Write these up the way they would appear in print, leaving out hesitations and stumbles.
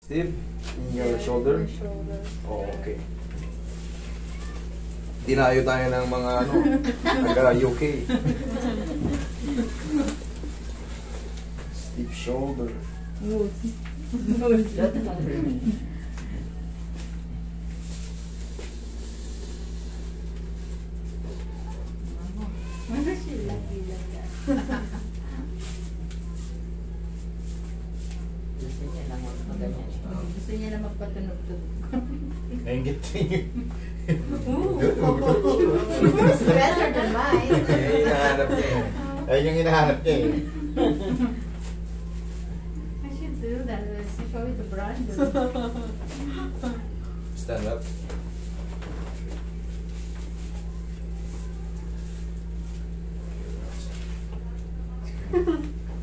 Stiff in your shoulder? Oh, okay. Dinayo tayo ng mga ano, taga-UK. Stiff shoulder. Gusto niya na magpatunog-tunog. Nainggit niyo. It's better than mine. Ay, hinahanap niya eh. Ayun yung hinahanap niya eh. I should do that. Show it to Brandon. Stand up.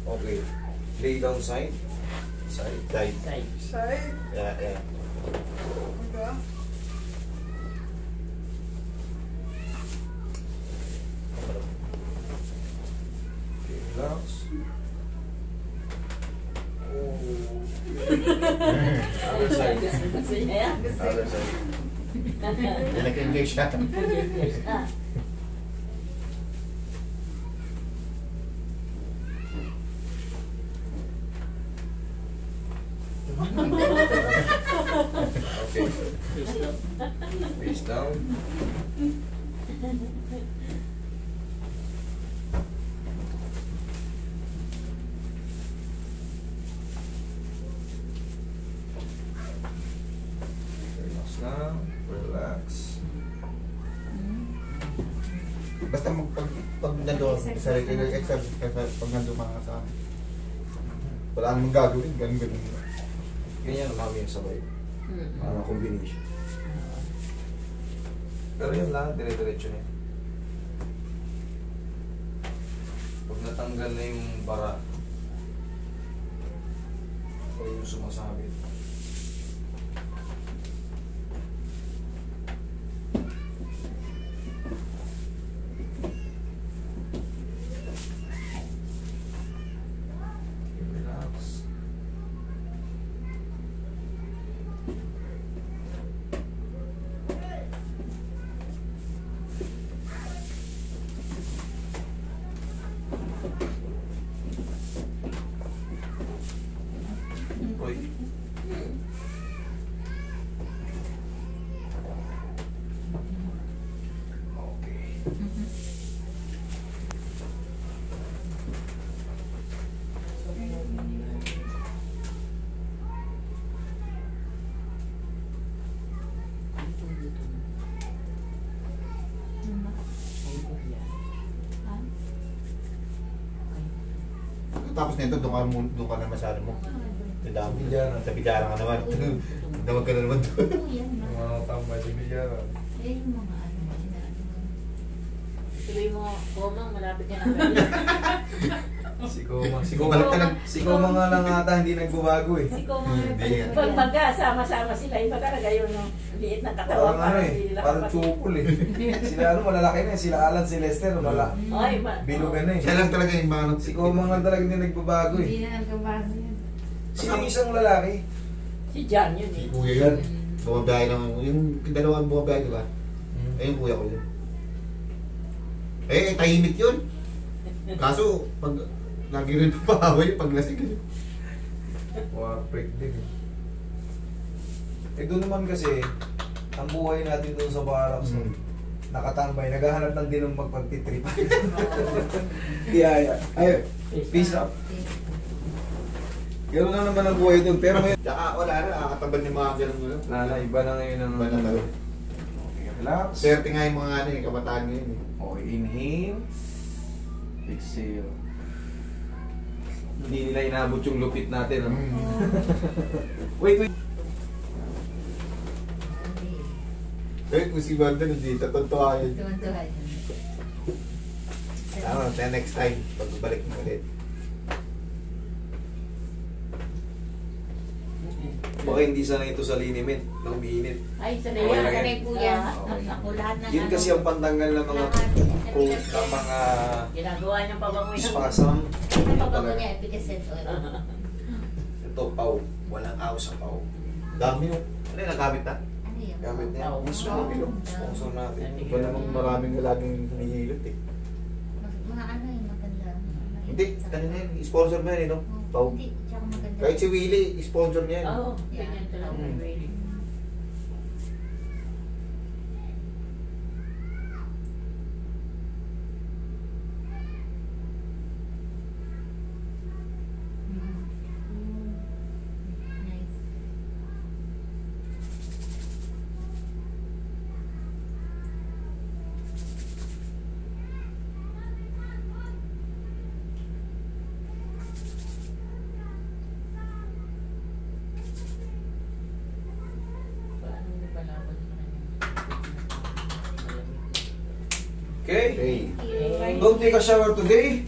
Okay. Lay down side. Side. Side. Side. Yeah, yeah. Okay. Okay, relax. Oh. Other side. Other side. Nag-engage siya. Okay. Face down. Relax now. Relax. Basta pag nandun, exercise ka pag nandun ka sa akin. Wala namang gagawin, ganun. Ganyan ang mami yung sabay. Parang combination. Pero yun lang, dire-diretso na yun. Pag natanggal na yung bara, o yung sumasabit. Relax. Uy. Okay. Tapos nito, doon ka na masyado mo. Sa Bilyara. Sa bidyara ka naman. Damag ka na naman doon. Yung mga tambay sa bilyara. Eh, yung mga ano. Tuloy mo, Komang, malapit ka na. Si Komang nga lang ata hindi nagbabago eh. Si Komang, Hindi yan. pag magkasama-sama sila, iba talaga yun, no? Liit na katawan, Parang ano parang eh, hindi nila parang kapatid. tsupol eh. Sila ano, malalaki na eh. Sila Alan, si Lester, Ay, bilugan na eh. Siya lang talaga yung mga Si Komang nga talaga hindi nagbabago eh. Hindi na nagkabago yun. Sino yung isang lalaki? Si John yun Si eh. kuya yun. Bumabiyahe ng, yung dalawang bumabiyahe, di ba? Eh, yung kuya ko yun. Eh, tahimik yun. Kaso, pag lagi rin napahaway, pag lasing yun. Warpek din eh. Eh doon naman kasi, ang buhay natin doon sa barracks, nakatambay, naghahanap ng dinong magpagtitrip. Yeah. Ay, peace up. Gano'n lang naman ang buhay doon. Pero ngayon, Tsaka wala na, nakakatabad yung mga ganun mo. iba na ngayon ang... Iba na talaga. Okay, relax. Swerte nga yung mga ano, yung kabataan ngayon eh. Okay, inhale. Exhale. Hindi nila inabot yung lupit natin. Ano? Wait. Eh, kung si Wanda nandito, tontuwa yun. Tuwan-tuwan yun. Tama, tayo next time, pagbalik mo ulit. Baka hindi sanay ito sa liniment na umiinit. Ay, sanay Okay yan. lang Sanay po yan. Okay. Ako lahat ng Yun kasi ang pantanggal ng mga code ng mga Ginagawa niyang pabango yan. spasm. Ano pa ba niya? Epicacet oil. to, pau. Walang aw sa pau. Dami yung, ano yung nagamit na? Ano yun? Gamit niya. Pau. Mismo Pau. nilo. Sponsor natin. Iba namang maraming laging humihilot eh. Mga ano yung maganda. Hindi, kanina yun, sponsor mo yan eh, no? Pau. Hindi, tsaka maganda. Kahit si Willie, sponsor niya yan. Oo, ganyan talaga. Mm. Really. Nice. Paano mo balaban sa kanya? Okay? Okay. Thank you. Don't take a shower today.